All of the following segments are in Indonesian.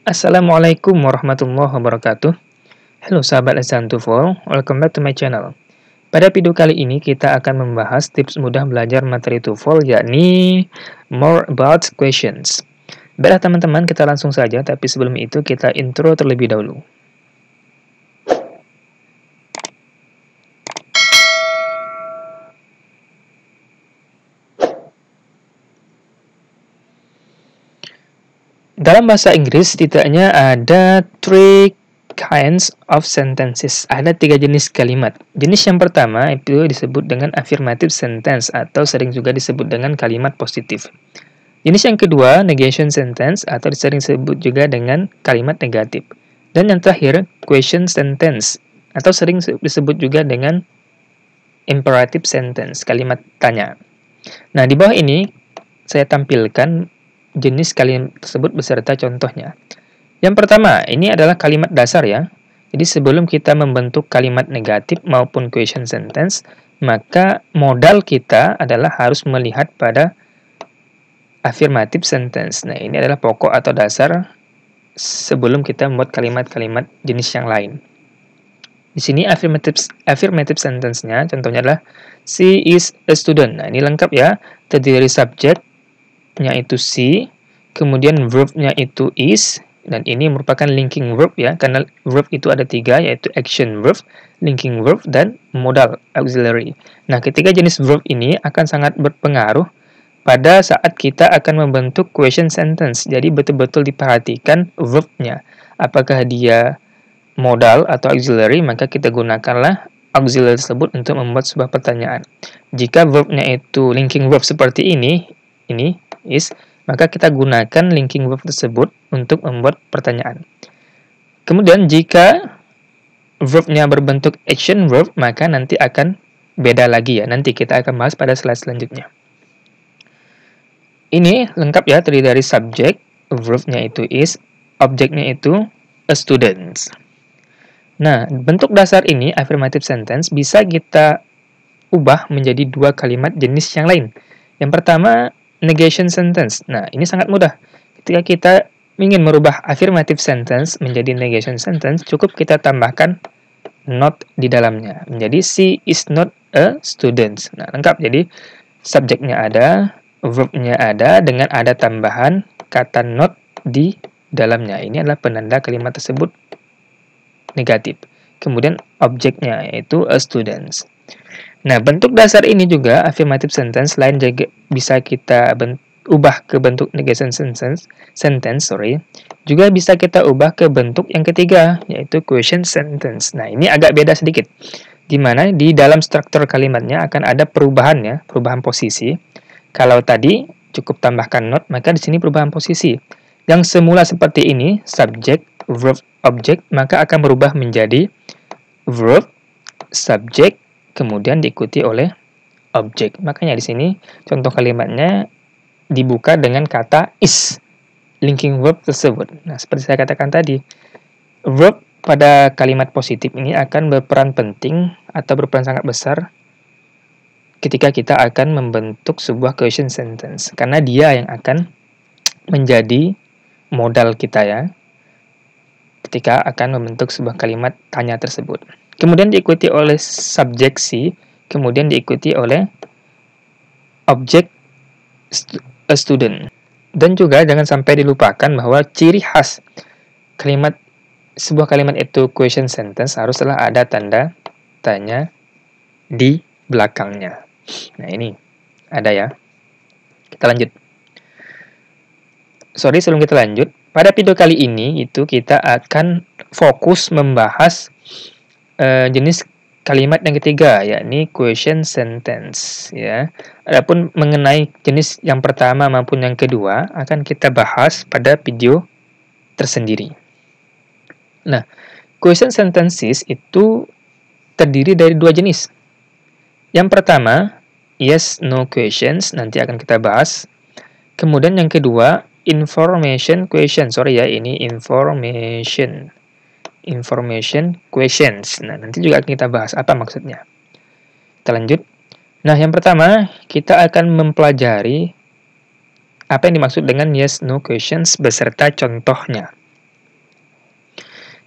Assalamualaikum warahmatullahi wabarakatuh. Halo sahabat Lesson Tuval, welcome back to my channel. Pada video kali ini kita akan membahas tips mudah belajar materi TOEFL, yakni more about questions. Baiklah teman-teman, kita langsung saja, tapi sebelum itu kita intro terlebih dahulu. Dalam bahasa Inggris, setidaknya ada three kinds of sentences. Ada 3 jenis kalimat. Jenis yang pertama itu disebut dengan affirmative sentence atau sering juga disebut dengan kalimat positif. Jenis yang kedua, negation sentence atau sering disebut juga dengan kalimat negatif. Dan yang terakhir, question sentence atau sering disebut juga dengan imperative sentence, kalimat tanya. Nah, di bawah ini saya tampilkan jenis kalimat tersebut beserta contohnya. Yang pertama, ini adalah kalimat dasar ya. Jadi sebelum kita membentuk kalimat negatif maupun question sentence, maka modal kita adalah harus melihat pada affirmative sentence. Nah, ini adalah pokok atau dasar sebelum kita membuat kalimat-kalimat jenis yang lain. Di sini affirmative sentence-nya contohnya adalah she is a student. Nah, ini lengkap ya. Terdiri dari subject-nya itu she, kemudian verb-nya itu is, dan ini merupakan linking verb ya, karena verb itu ada 3, yaitu action verb, linking verb, dan modal auxiliary. Nah, ketiga jenis verb ini akan sangat berpengaruh pada saat kita akan membentuk question sentence. Jadi betul-betul diperhatikan verb-nya. Apakah dia modal atau auxiliary, maka kita gunakanlah auxiliary tersebut untuk membuat sebuah pertanyaan. Jika verb-nya itu linking verb seperti ini is, maka kita gunakan linking verb tersebut untuk membuat pertanyaan. Kemudian jika verb-nya berbentuk action verb, maka nanti akan beda lagi ya. Nanti kita akan bahas pada slide selanjutnya. Ini lengkap ya, terdiri dari subject, verb-nya itu is, objeknya itu a student. Nah, bentuk dasar ini, affirmative sentence, bisa kita ubah menjadi 2 kalimat jenis yang lain. Yang pertama, negation sentence. Nah, ini sangat mudah. Ketika kita ingin merubah affirmative sentence menjadi negation sentence, cukup kita tambahkan not di dalamnya. Menjadi she is not a student. Nah, lengkap. Jadi, subjeknya ada, verb-nya ada, dengan ada tambahan kata not di dalamnya. Ini adalah penanda kalimat tersebut negatif. Kemudian objeknya yaitu a student. Nah, bentuk dasar ini juga affirmative sentence lain juga bisa kita ubah ke bentuk negation sentence, juga bisa kita ubah ke bentuk yang ketiga yaitu question sentence. Nah, ini agak beda sedikit. Di mana di dalam struktur kalimatnya akan ada perubahan ya, perubahan posisi. Kalau tadi cukup tambahkan not, maka di sini perubahan posisi. Yang semula seperti ini, subject, verb, object, maka akan berubah menjadi verb, subject, kemudian diikuti oleh object. Makanya di sini contoh kalimatnya dibuka dengan kata is, linking verb tersebut. Nah, seperti saya katakan tadi, verb pada kalimat positif ini akan berperan penting atau berperan sangat besar ketika kita akan membentuk sebuah question sentence. Karena dia yang akan menjadi modal kita ya, ketika akan membentuk sebuah kalimat tanya tersebut. Kemudian diikuti oleh subjeksi, kemudian diikuti oleh objek a student. Dan juga jangan sampai dilupakan bahwa ciri khas sebuah kalimat itu question sentence haruslah ada tanda tanya di belakangnya. Nah, ini ada ya. Kita lanjut. Sebelum kita lanjut, pada video kali ini itu kita akan fokus membahas jenis kalimat yang ketiga, yakni question sentence ya. Adapun mengenai jenis yang pertama maupun yang kedua akan kita bahas pada video tersendiri. Nah, question sentences itu terdiri dari 2 jenis. Yang pertama, yes no questions, nanti akan kita bahas. Kemudian yang kedua, information question. Information questions. Nah, nanti juga akan kita bahas apa maksudnya. Kita lanjut. Nah, yang pertama, kita akan mempelajari apa yang dimaksud dengan yes no questions beserta contohnya.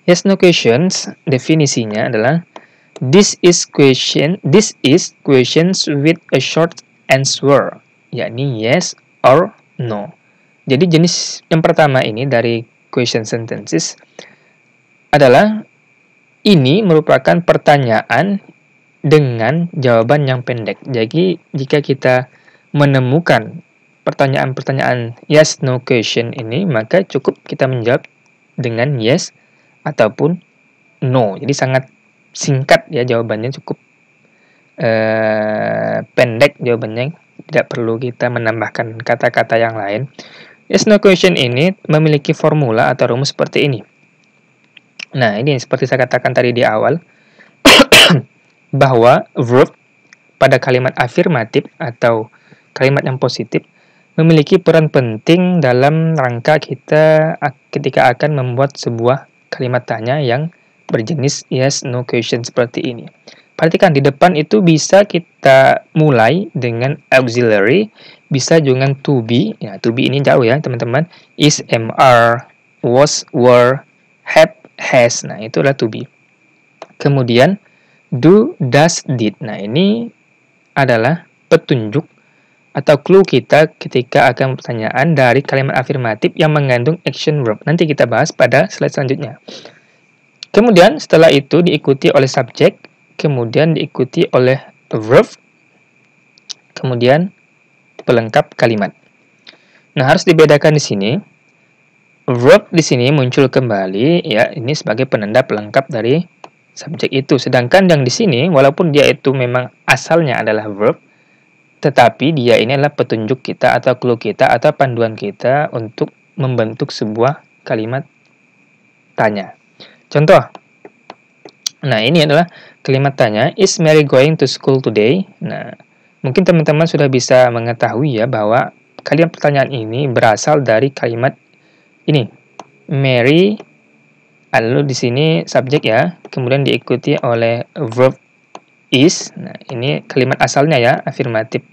Yes no questions definisinya adalah this is questions with a short answer, yakni yes or no. Jadi jenis yang pertama ini dari question sentences adalah ini merupakan pertanyaan dengan jawaban yang pendek. Jadi jika kita menemukan pertanyaan-pertanyaan yes no question ini, maka cukup kita menjawab dengan yes ataupun no. Jadi sangat singkat ya jawabannya, cukup pendek jawabannya, tidak perlu kita menambahkan kata-kata yang lain. Yes no question ini memiliki formula atau rumus seperti ini. Nah, ini seperti saya katakan tadi di awal bahwa verb pada kalimat afirmatif atau kalimat yang positif memiliki peran penting dalam rangka kita ketika akan membuat sebuah kalimat tanya yang berjenis yes no question seperti ini. Perhatikan di depan itu bisa kita mulai dengan auxiliary, bisa dengan to be. Ya, to be ini jauh ya, teman-teman. Is, are, was, were, have, has. Nah, itu adalah to be. Kemudian do, does, did. Nah, ini adalah petunjuk atau clue kita ketika akan pertanyaan dari kalimat afirmatif yang mengandung action verb. Nanti kita bahas pada slide selanjutnya. Kemudian setelah itu diikuti oleh subjek, kemudian diikuti oleh verb, kemudian pelengkap kalimat. Nah, harus dibedakan di sini. Verb di sini muncul kembali ya, ini sebagai penanda pelengkap dari subjek itu. Sedangkan yang di sini walaupun dia itu memang asalnya adalah verb, tetapi dia ini adalah petunjuk kita atau clue kita atau panduan kita untuk membentuk sebuah kalimat tanya. Contoh. Nah, ini adalah kalimat tanya, is Mary going to school today? Nah, mungkin teman-teman sudah bisa mengetahui ya bahwa kalimat pertanyaan ini berasal dari kalimat ini. Mary, lalu di sini subjek ya, kemudian diikuti oleh verb is. Nah, ini kalimat asalnya ya, affirmative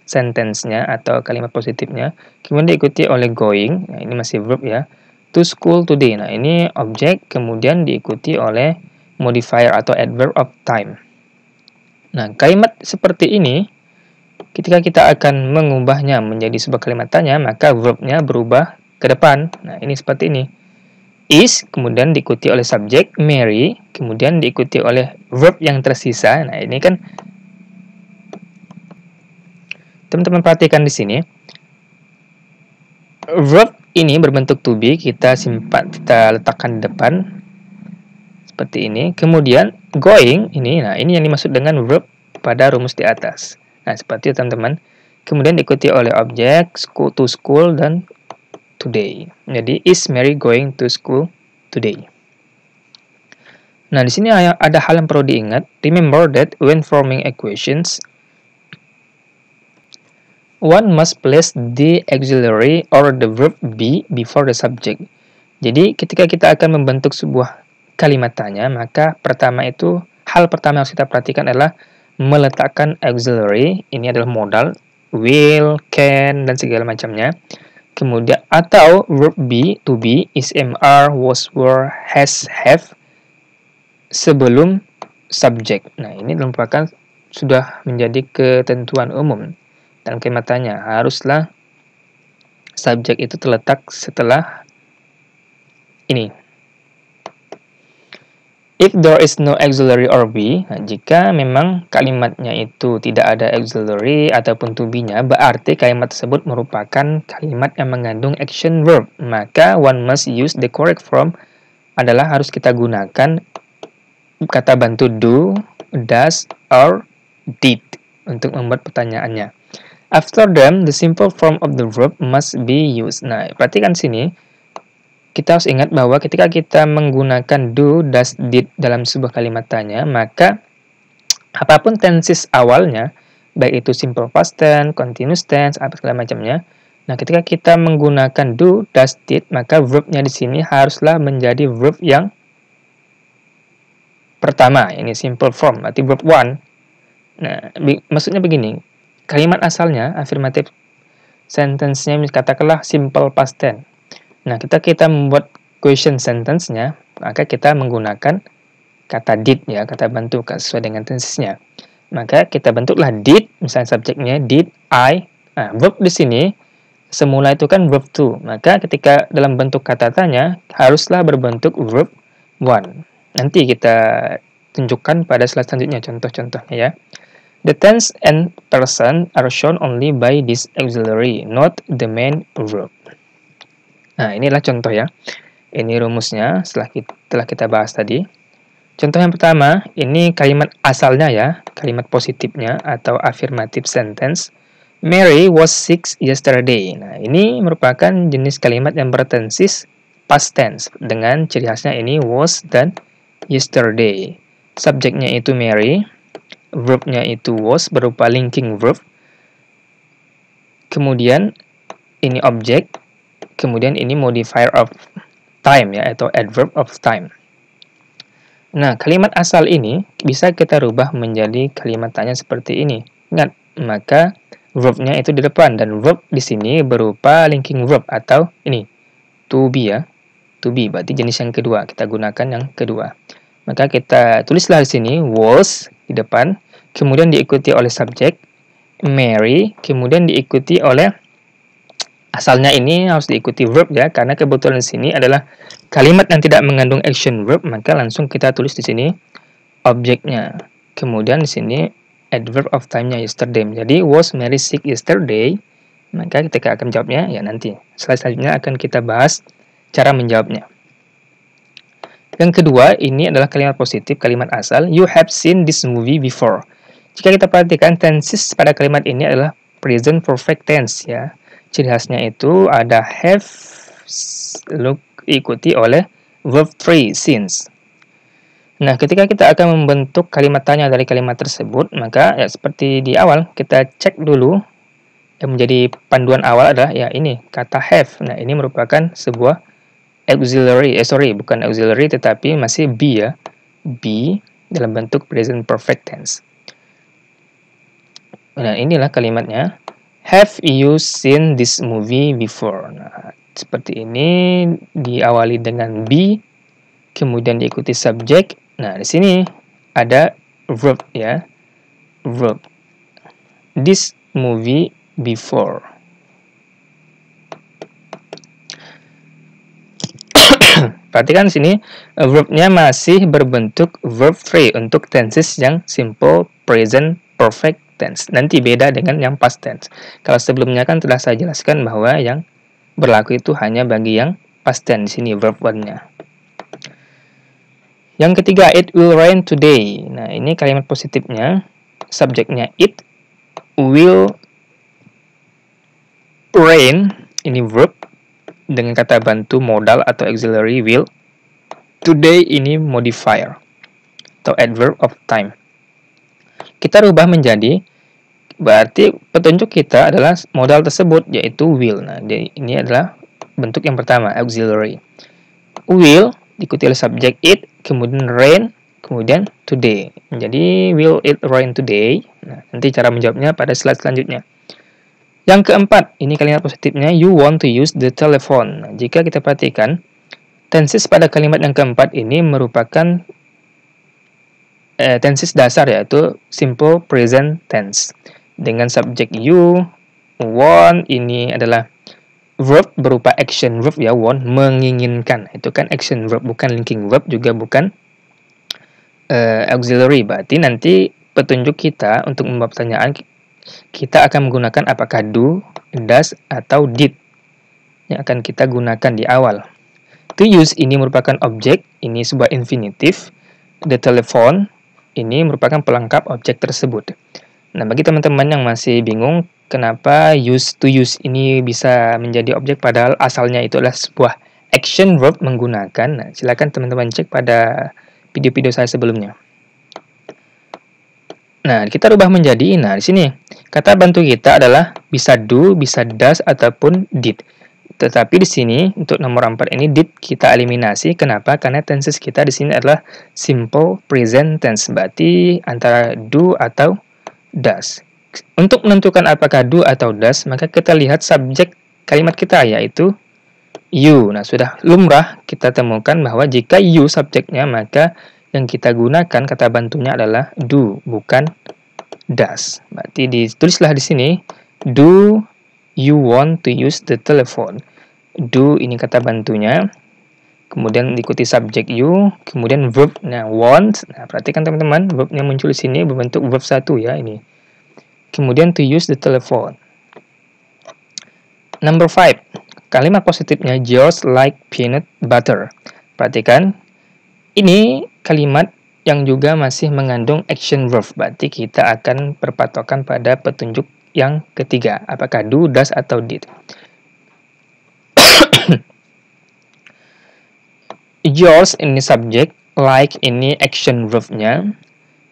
sentence-nya atau kalimat positifnya. Kemudian diikuti oleh going. Nah, ini masih verb ya. To school today. Nah, ini objek, kemudian diikuti oleh modifier atau adverb of time. Nah, kalimat seperti ini, ketika kita akan mengubahnya menjadi sebuah kalimat tanya, maka verbnya berubah ke depan. Nah, ini seperti ini. Is, kemudian diikuti oleh subjek, Mary, kemudian diikuti oleh verb yang tersisa. Nah, ini kan teman-teman perhatikan di sini. Verb ini berbentuk to be, kita letakkan di depan seperti ini. Kemudian going ini, nah ini yang dimaksud dengan verb pada rumus di atas. Nah, seperti itu teman-teman. Kemudian diikuti oleh objek, school, to school, dan today. Jadi, is Mary going to school today? Nah, di sini ada hal yang perlu diingat. Remember that when forming equations, one must place the auxiliary or the verb be before the subject. Jadi, ketika kita akan membentuk sebuah kalimat tanya, maka hal pertama yang harus kita perhatikan adalah meletakkan auxiliary. Ini adalah modal, will, can, dan segala macamnya. Kemudian atau verb be, to be, is, are, was, were, has, have sebelum subjek. Nah, ini merupakan sudah menjadi ketentuan umum dalam kalimat tanya. Haruslah subjek itu terletak setelah ini. If there is no auxiliary or be, nah, jika memang kalimatnya itu tidak ada auxiliary ataupun to be-nya, berarti kalimat tersebut merupakan kalimat yang mengandung action verb. Maka one must use the correct form adalah harus kita gunakan kata bantu do, does, or did untuk membuat pertanyaannya. After them, the simple form of the verb must be used. Nah, perhatikan sini. Kita harus ingat bahwa ketika kita menggunakan do, does, did dalam sebuah kalimat tanya, maka apapun tenses awalnya, baik itu simple past tense, continuous tense, apa segala macamnya. Nah, ketika kita menggunakan do, does, did, maka verbnya di sini haruslah menjadi verb yang pertama, ini simple form, berarti verb one. Nah, maksudnya begini, kalimat asalnya, affirmative sentence-nya katakanlah simple past tense. Nah, kita membuat question sentence-nya, maka kita menggunakan kata did ya, kata bantu sesuai dengan tensesnya. Maka kita bentuklah did, misalnya subjeknya did I. Nah, verb di sini semula itu kan verb to. Maka ketika dalam bentuk kata tanya haruslah berbentuk verb one. Nanti kita tunjukkan pada slide selanjutnya contoh-contohnya ya. The tense and person are shown only by this auxiliary, not the main verb. Nah, inilah contoh ya. Ini rumusnya setelah kita bahas tadi. Contoh yang pertama, ini kalimat asalnya ya, kalimat positifnya atau affirmative sentence. Mary was sick yesterday. Nah, ini merupakan jenis kalimat yang bertensis past tense dengan ciri khasnya ini was dan yesterday. Subjeknya itu Mary, verbnya itu was berupa linking verb. Kemudian ini objek, kemudian ini modifier of time ya atau adverb of time. Nah, kalimat asal ini bisa kita rubah menjadi kalimat tanya seperti ini. Ingat, maka verbnya itu di depan dan verb di sini berupa linking verb atau ini to be ya. To be berarti jenis yang kedua. Kita gunakan yang kedua. Maka kita tulislah di sini was di depan, kemudian diikuti oleh subjek Mary, kemudian diikuti oleh asalnya ini harus diikuti verb ya, karena kebetulan di sini adalah kalimat yang tidak mengandung action verb, maka langsung kita tulis di sini objeknya. Kemudian di sini adverb of time-nya yesterday. Jadi was Mary sick yesterday? Maka ketika akan jawabnya ya nanti. Selanjutnya akan kita bahas cara menjawabnya. Yang kedua, ini adalah kalimat positif, kalimat asal. You have seen this movie before. Jika kita perhatikan tenses pada kalimat ini adalah present perfect tense ya. Ciri khasnya itu ada have diikuti oleh verb 3 since. Nah, ketika kita akan membentuk kalimat tanya dari kalimat tersebut, maka ya seperti di awal kita cek dulu yang menjadi panduan awal adalah ya ini kata have. Nah, ini merupakan sebuah auxiliary, bukan auxiliary tetapi masih be ya. Be dalam bentuk present perfect tense. Nah, inilah kalimatnya. Have you seen this movie before? Nah, seperti ini diawali dengan be, kemudian diikuti subjek. Nah, di sini ada verb ya. Verb. This movie before. Perhatikan di sini verbnya masih berbentuk verb 3 untuk tenses yang simple present perfect tense. Nanti beda dengan yang past tense. Kalau sebelumnya kan telah saya jelaskan bahwa yang berlaku itu hanya bagi yang past tense. Di sini verb 1-nya. Yang ketiga, it will rain today. Nah, ini kalimat positifnya. Subjeknya it will rain. Ini verb dengan kata bantu modal atau auxiliary will. Today ini modifier atau adverb of time. Kita rubah menjadi berarti petunjuk kita adalah modal tersebut yaitu will. Nah, ini adalah bentuk yang pertama, auxiliary. Will diikuti oleh subjek it, kemudian rain, kemudian today. Jadi will it rain today? Nah, nanti cara menjawabnya pada slide selanjutnya. Yang keempat, ini kalimat positifnya you want to use the telephone. Nah, jika kita perhatikan tenses pada kalimat yang keempat ini merupakan tenses dasar yaitu simple present tense dengan subjek you, want ini adalah verb berupa action verb ya, want menginginkan itu kan action verb bukan linking verb juga bukan auxiliary. Berarti nanti petunjuk kita untuk membuat pertanyaan kita akan menggunakan apakah do, does atau did yang akan kita gunakan di awal. To use ini merupakan objek, ini sebuah infinitive. The telephone ini merupakan pelengkap objek tersebut. Nah, bagi teman-teman yang masih bingung kenapa to use ini bisa menjadi objek padahal asalnya itu adalah sebuah action verb menggunakan. Nah, silakan teman-teman cek pada video-video saya sebelumnya. Nah, kita rubah menjadi, nah di sini kata bantu kita adalah bisa do, bisa does ataupun did. Tetapi di sini untuk nomor 4 ini did kita eliminasi. Kenapa? Karena tenses kita di sini adalah simple present tense. Berarti antara do atau does. Untuk menentukan apakah do atau does, maka kita lihat subjek kalimat kita yaitu you. Nah, sudah lumrah kita temukan bahwa jika you subjeknya, maka yang kita gunakan kata bantunya adalah do, bukan does. Berarti ditulislah di sini, do you want to use the telephone? Do ini kata bantunya, kemudian diikuti subjek you, kemudian verb, nah want. Nah, perhatikan teman-teman, verbnya muncul di sini berbentuk verb 1 ya ini. Kemudian to use the telephone. Number 5. Kalimat positifnya yours like peanut butter. Perhatikan, ini kalimat yang juga masih mengandung action verb. Berarti kita akan berpatokan pada petunjuk yang ketiga. Apakah do, does, atau did. Yours ini subjek, like ini action verb-nya.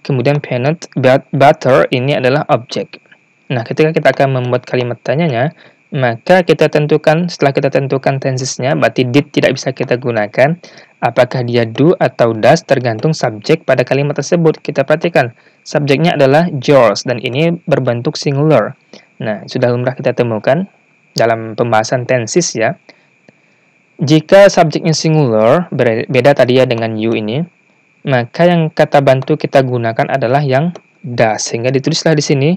Kemudian peanut butter ini adalah objek. Nah, ketika kita akan membuat kalimat tanyanya, maka kita tentukan, setelah kita tentukan tensesnya, berarti did tidak bisa kita gunakan. Apakah dia do atau does tergantung subjek pada kalimat tersebut. Kita perhatikan, subjeknya adalah yours dan ini berbentuk singular. Nah, sudah lumrah kita temukan dalam pembahasan tenses ya. Jika subjeknya singular, beda tadi ya dengan you ini, maka yang kata bantu kita gunakan adalah yang does. Sehingga ditulislah di sini,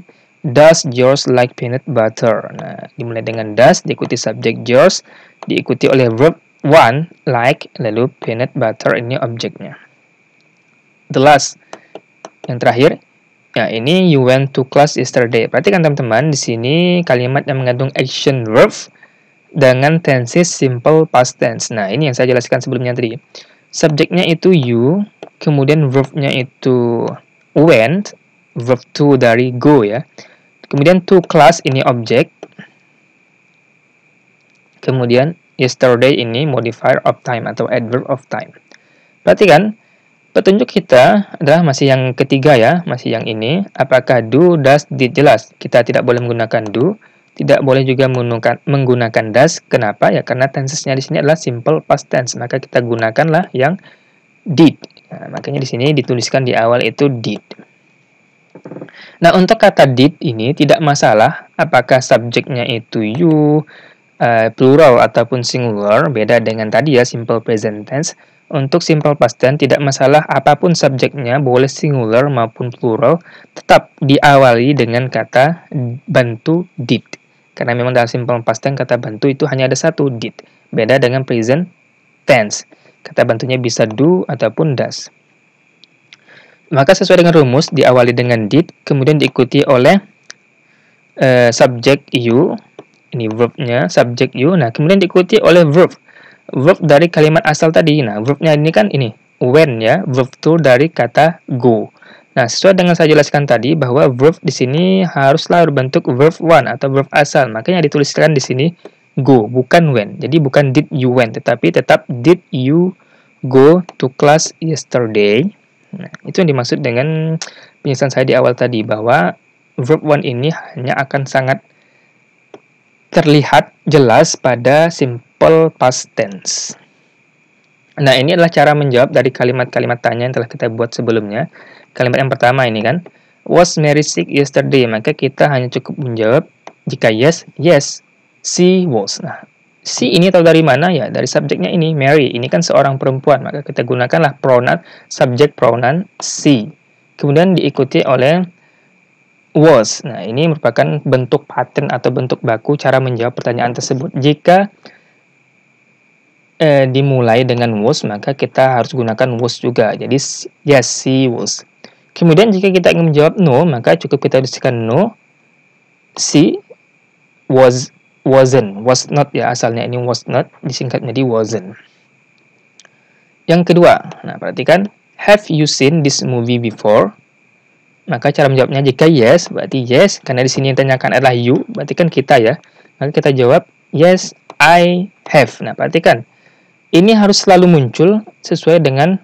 does yours like peanut butter. Nah, dimulai dengan does, diikuti subjek yours, diikuti oleh verb one, like, lalu peanut butter ini objeknya. The last, yang terakhir, ya ini you went to class yesterday. Perhatikan teman-teman, di sini kalimat yang mengandung action verb dengan tenses simple past tense. Nah, ini yang saya jelaskan sebelumnya tadi. Subjeknya itu you, kemudian verbnya itu went, verb to dari go ya. Kemudian to class ini objek. Kemudian yesterday ini modifier of time atau adverb of time. Perhatikan, petunjuk kita adalah masih yang ketiga ya, masih yang ini. Apakah do, does, did, jelas. Kita tidak boleh menggunakan do, tidak boleh juga menggunakan does. Kenapa? Ya karena tensesnya di sini adalah simple past tense, maka kita gunakanlah yang did. Nah, makanya di sini dituliskan di awal itu did. Nah, untuk kata did ini tidak masalah apakah subjeknya itu you, plural ataupun singular, beda dengan tadi ya simple present tense. Untuk simple past tense tidak masalah apapun subjeknya, boleh singular maupun plural, tetap diawali dengan kata bantu did. Karena memang dalam simple past tense kata bantu itu hanya ada satu, did. Beda dengan present tense. Kata bantunya bisa do ataupun does. Maka sesuai dengan rumus, diawali dengan did, kemudian diikuti oleh subjek you, ini verbnya, subjek you, nah kemudian diikuti oleh verb dari kalimat asal tadi. Nah, verbnya ini kan ini, when ya, verb to dari kata go. Nah, sesuai dengan saya jelaskan tadi, bahwa verb di sini haruslah berbentuk verb one atau verb asal, makanya dituliskan di sini go, bukan when. Jadi bukan did you went, tetapi tetap did you go to class yesterday. Nah, itu yang dimaksud dengan penjelasan saya di awal tadi, bahwa verb one ini hanya akan sangat terlihat jelas pada simple past tense. Nah, ini adalah cara menjawab dari kalimat-kalimat tanya yang telah kita buat sebelumnya. Kalimat yang pertama ini kan, was Mary sick yesterday? Maka kita hanya cukup menjawab jika yes, yes, she was. Nah, she ini tahu dari mana ya? Dari subjeknya ini, Mary. Ini kan seorang perempuan, maka kita gunakanlah pronoun, subjek pronoun she. Kemudian diikuti oleh was. Nah, ini merupakan bentuk paten atau bentuk baku cara menjawab pertanyaan tersebut. Jika dimulai dengan was, maka kita harus gunakan was juga. Jadi, yes, she was. Kemudian jika kita ingin menjawab no, maka cukup kita tuliskan no, she wasn't, was not ya, asalnya ini was not, disingkat menjadi wasn't. Yang kedua, nah perhatikan, have you seen this movie before? Maka cara menjawabnya jika yes, berarti yes, karena di sini yang ditanyakan adalah you, berarti kan kita ya. Maka kita jawab yes, I have. Nah, perhatikan, ini harus selalu muncul sesuai dengan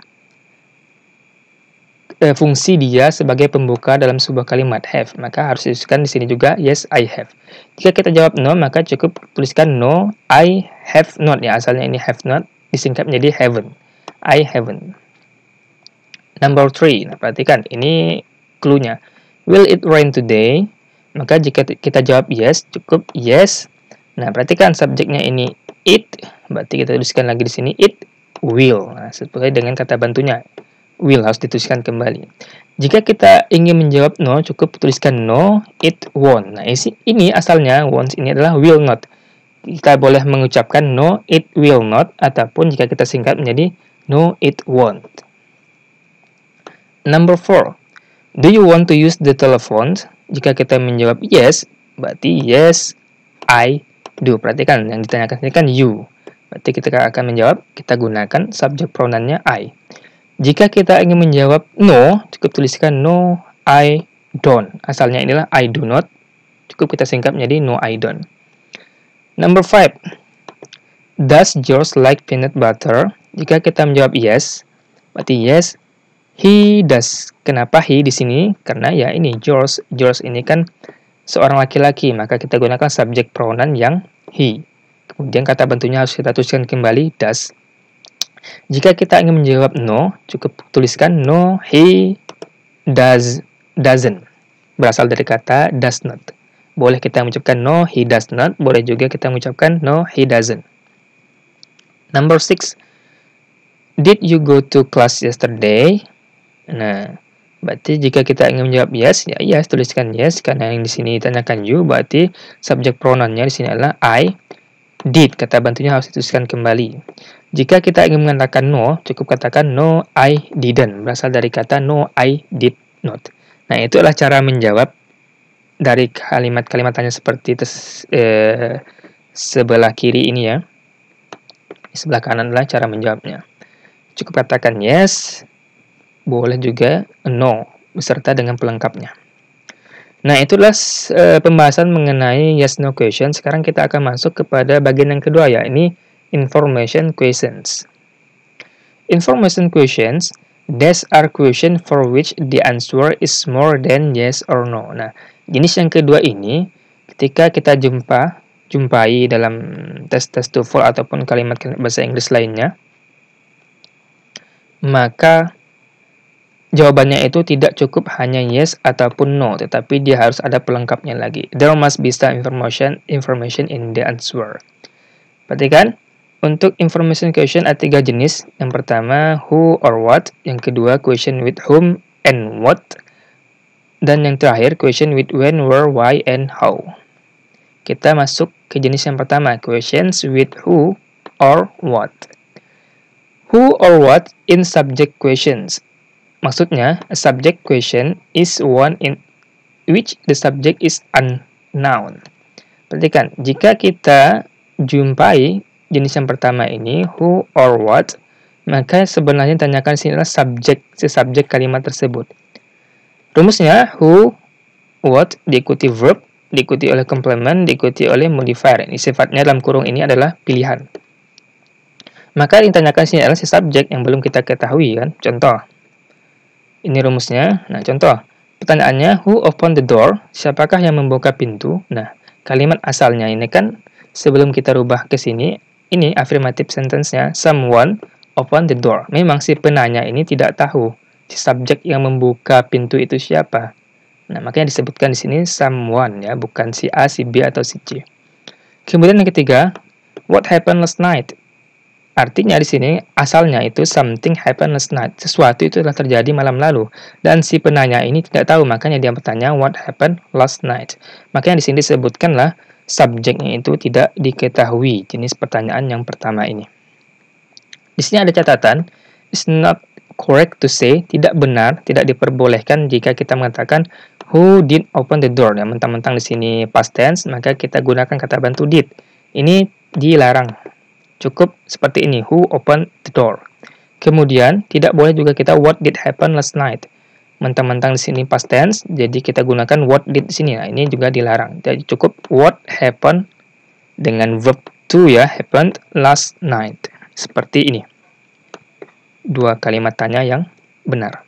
fungsi dia sebagai pembuka dalam sebuah kalimat have. Maka harus dituliskan di sini juga yes, I have. Jika kita jawab no, maka cukup tuliskan no, I have not ya. Asalnya ini have not, disingkat menjadi haven't. I haven't. Number 3. Nah, perhatikan, ini clue-nya. Will it rain today? Maka jika kita jawab yes, cukup yes. Nah, perhatikan subjeknya ini it, berarti kita tuliskan lagi di sini it will. Nah, sesuai dengan kata bantunya. Will harus dituliskan kembali. Jika kita ingin menjawab no, cukup tuliskan no, it won't. Nah, ini asalnya won't ini adalah will not. Kita boleh mengucapkan no, it will not, ataupun jika kita singkat menjadi no, it won't. Number 4. Do you want to use the telephone? Jika kita menjawab yes, berarti yes, I do. Perhatikan, yang ditanyakan ini kan you. Berarti kita akan menjawab, kita gunakan subject pronoun-nya I. Jika kita ingin menjawab no, cukup tuliskan no, I don't. Asalnya inilah I do not. Cukup kita singkat menjadi no, I don't. Number 5. Does George like peanut butter? Jika kita menjawab yes, berarti yes, he does. Kenapa he di sini? Karena ya ini George. George ini kan seorang laki-laki, maka kita gunakan subject pronoun yang he. Kemudian kata bantunya harus kita tuliskan kembali does. Jika kita ingin menjawab no, cukup tuliskan no, he doesn't. Berasal dari kata does not. Boleh kita mengucapkan no, he does not. Boleh juga kita mengucapkan no, he doesn't. Number 6. Did you go to class yesterday? Nah, berarti jika kita ingin menjawab yes, ya yes, tuliskan yes. Karena yang di sini ditanyakan you, berarti subject pronoun-nya di sini adalah I did. Kata bantunya harus dituliskan kembali. Jika kita ingin mengatakan no, cukup katakan no, I didn't. Berasal dari kata no, I did not. Nah, itu adalah cara menjawab dari kalimat-kalimat tanya seperti sebelah kiri ini ya. Sebelah kanan adalah cara menjawabnya. Cukup katakan yes, boleh juga no, beserta dengan pelengkapnya. Nah, itulah pembahasan mengenai yes-no question. Sekarang kita akan masuk kepada bagian yang kedua, ya, ini information questions. Information questions, these are questions for which the answer is more than yes or no. Nah, jenis yang kedua ini, ketika kita jumpai dalam tes-tes TOEFL ataupun kalimat-kalimat bahasa Inggris lainnya, maka jawabannya itu tidak cukup hanya yes ataupun no, tetapi dia harus ada pelengkapnya lagi. There must be some information in the answer. Perhatikan, untuk information question ada 3 jenis. Yang pertama, who or what. Yang kedua, question with whom and what. Dan yang terakhir, question with when, where, why, and how. Kita masuk ke jenis yang pertama, questions with who or what. Who or what in subject questions. Maksudnya, a subject question is one in which the subject is unknown. Perhatikan, jika kita jumpai jenis yang pertama ini, who or what, maka sebenarnya tanyakan sini adalah subjek kalimat tersebut. Rumusnya, who, what, diikuti verb, diikuti oleh complement, diikuti oleh modifier. Ini sifatnya dalam kurung ini adalah pilihan. Maka yang ditanyakan sini adalah si subjek yang belum kita ketahui, kan? Contoh. Ini rumusnya. Nah, contoh. Pertanyaannya, who opened the door? Siapakah yang membuka pintu? Nah, kalimat asalnya ini kan sebelum kita rubah ke sini, ini affirmative sentence-nya, someone opened the door. Memang si penanya ini tidak tahu si subjek yang membuka pintu itu siapa. Nah, makanya disebutkan di sini someone, ya, bukan si A, si B, atau si C. Kemudian yang ketiga, what happened last night? Artinya di sini asalnya itu something happened last night. Sesuatu itu telah terjadi malam lalu. Dan si penanya ini tidak tahu, makanya dia bertanya what happened last night. Makanya di sini disebutkanlah subjeknya itu tidak diketahui, jenis pertanyaan yang pertama ini. Di sini ada catatan, it's not correct to say, tidak benar, tidak diperbolehkan jika kita mengatakan who did open the door. Ya, mentang-mentang di sini past tense, maka kita gunakan kata bantu did. Ini dilarang. Cukup seperti ini, who opened the door. Kemudian tidak boleh juga kita what did happen last night. Mentang-mentang di sini past tense, jadi kita gunakan what did di sini. Nah, ini juga dilarang. Jadi cukup what happened dengan verb to, ya, happened last night. Seperti ini. 2 kalimat tanya yang benar.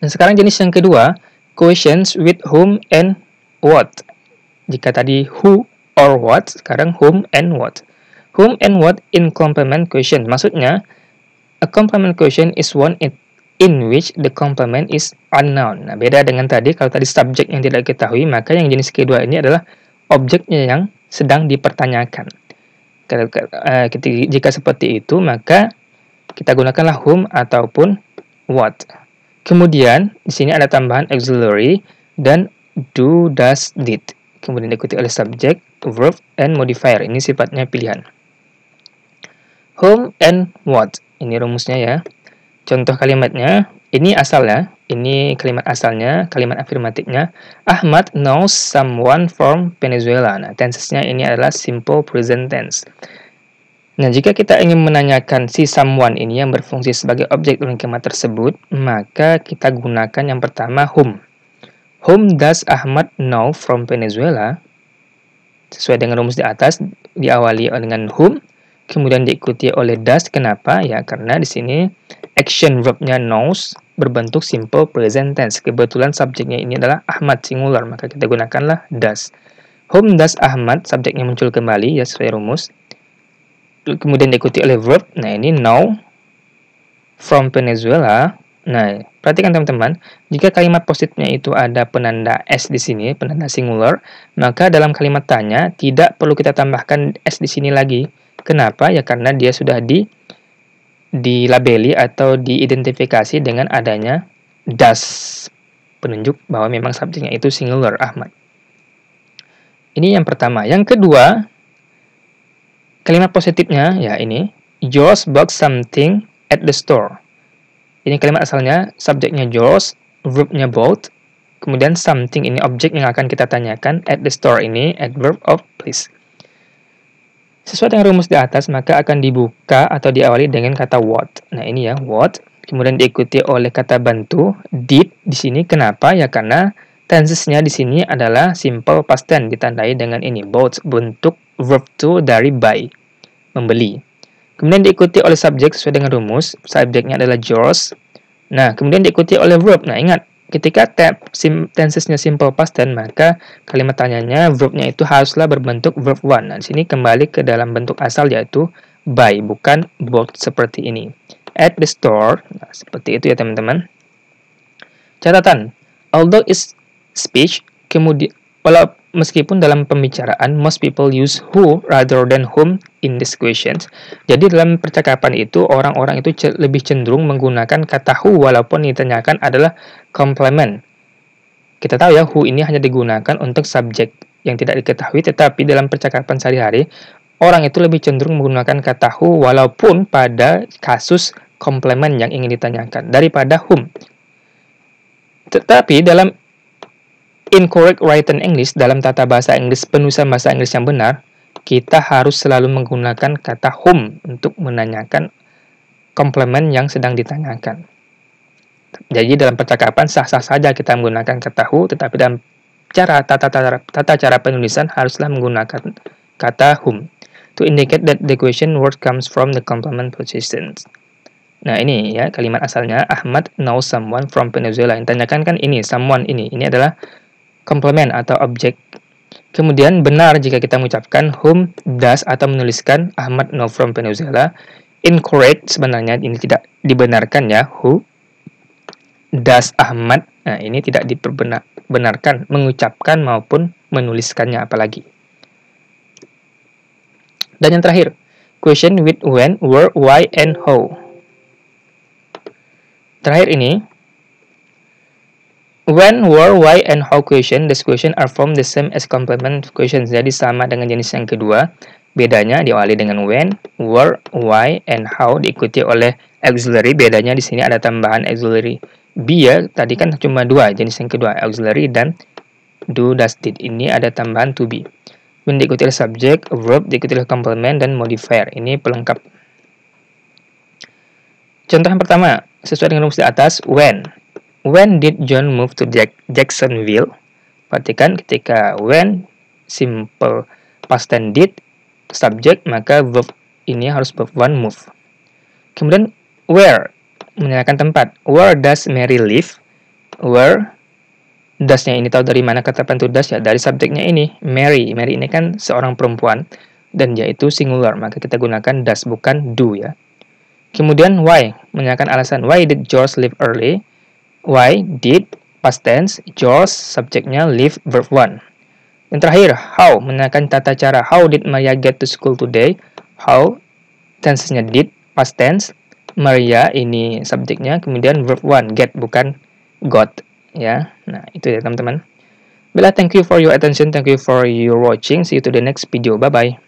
Dan sekarang jenis yang kedua, questions with whom and what. Jika tadi who or what, sekarang whom and what. Whom and what in complement question. Maksudnya, a complement question is one in which the complement is unknown. Nah, beda dengan tadi, kalau tadi subjek yang tidak diketahui, maka yang jenis kedua ini adalah objeknya yang sedang dipertanyakan. Jika seperti itu, maka kita gunakanlah whom ataupun what. Kemudian di sini ada tambahan auxiliary dan do, does, did. Kemudian diikuti oleh subject, verb, and modifier. Ini sifatnya pilihan. Whom and what. Ini rumusnya ya. Contoh kalimatnya, ini asalnya, ini kalimat asalnya, kalimat afirmatifnya. Ahmad knows someone from Venezuela. Nah, tensesnya ini adalah simple present tense. Nah, jika kita ingin menanyakan si someone ini yang berfungsi sebagai objek dalam kalimat tersebut, maka kita gunakan yang pertama whom. Whom does Ahmad know from Venezuela? Sesuai dengan rumus di atas, diawali dengan whom, kemudian diikuti oleh does. Kenapa? Ya, karena di sini action verbnya knows berbentuk simple present tense. Kebetulan subjeknya ini adalah Ahmad singular, maka kita gunakanlah does. Whom does Ahmad, subjeknya muncul kembali ya sesuai rumus. Kemudian diikuti oleh verb. Nah, ini know from Venezuela. Nah, perhatikan teman-teman, jika kalimat positifnya itu ada penanda S di sini, penanda singular, maka dalam kalimat tanya tidak perlu kita tambahkan S di sini lagi. Kenapa? Ya karena dia sudah dilabeli atau diidentifikasi dengan adanya does, penunjuk bahwa memang subjeknya itu singular, Ahmad. Ini yang pertama. Yang kedua, kalimat positifnya ya ini, George bought something at the store. Ini kalimat asalnya, subjeknya George, verbnya bought, kemudian something ini objek yang akan kita tanyakan, at the store ini adverb of place. Sesuai dengan rumus di atas, maka akan dibuka atau diawali dengan kata what. Nah, ini ya, what. Kemudian diikuti oleh kata bantu, did di sini. Kenapa? Ya karena tensesnya di sini adalah simple past tense ditandai dengan ini, bought, bentuk verb to dari buy, membeli. Kemudian diikuti oleh subjek sesuai dengan rumus, subjeknya adalah George. Nah, kemudian diikuti oleh verb. Nah, ingat, ketika tensesnya simple past tense, maka kalimat tanyanya verbnya itu haruslah berbentuk verb one. Nah, di sini kembali ke dalam bentuk asal yaitu buy, bukan bought seperti ini. At the store, nah, seperti itu ya teman-teman. Catatan, although is speech, kemudian meskipun dalam pembicaraan most people use who rather than whom in these questions. Jadi dalam percakapan itu orang-orang itu lebih cenderung menggunakan kata who walaupun ditanyakan adalah complement. Kita tahu ya who ini hanya digunakan untuk subjek yang tidak diketahui, tetapi dalam percakapan sehari-hari orang itu lebih cenderung menggunakan kata who walaupun pada kasus complement yang ingin ditanyakan daripada whom. Tetapi dalam incorrect written English, dalam tata bahasa Inggris, penulisan bahasa Inggris yang benar, kita harus selalu menggunakan kata whom untuk menanyakan komplement yang sedang ditanyakan. Jadi dalam percakapan sah-sah saja kita menggunakan kata who, tetapi dalam tata cara penulisan haruslah menggunakan kata whom to indicate that the question word comes from the complement position. Nah, ini ya kalimat asalnya, Ahmad knows someone from Venezuela. Yang tanyakan kan ini, someone ini adalah komplement atau objek. Kemudian benar jika kita mengucapkan whom does atau menuliskan Ahmad know from Venezuela. Incorrect sebenarnya ini tidak dibenarkan ya, who does Ahmad. Nah, ini tidak diperbenarkan mengucapkan maupun menuliskannya apalagi. Dan yang terakhir, question with when, where, why, and how. Terakhir ini, when, where, why, and how question, these question are formed the same as complement questions. Jadi sama dengan jenis yang kedua. Bedanya diawali dengan when, where, why, and how diikuti oleh auxiliary. Bedanya di sini ada tambahan auxiliary be ya. Tadi kan cuma dua jenis yang kedua, auxiliary dan do, does, did. Ini ada tambahan to be. Kemudian diikuti oleh subject, verb, diikuti oleh complement dan modifier. Ini pelengkap. Contoh yang pertama, sesuai dengan rumus di atas, when. When did John move to Jacksonville? Perhatikan ketika when, simple past tense did, subject, maka verb ini harus verb one, move. Kemudian where, menanyakan tempat. Where does Mary live? Where, does-nya ini tahu dari mana kata penentu does ya? Dari subjeknya ini, Mary. Mary ini kan seorang perempuan, dan dia itu singular, maka kita gunakan does, bukan do ya. Kemudian why, menanyakan alasan. Why did George leave early? Why did, past tense, George, subjeknya, leave, verb one. Yang terakhir, how, menanyakan tata cara. How did Maria get to school today? How, tensesnya did, past tense. Maria ini subjeknya, kemudian verb one, get bukan got, ya. Nah, itu ya teman-teman. Bila, thank you for your attention, thank you for your watching. See you to the next video. Bye bye.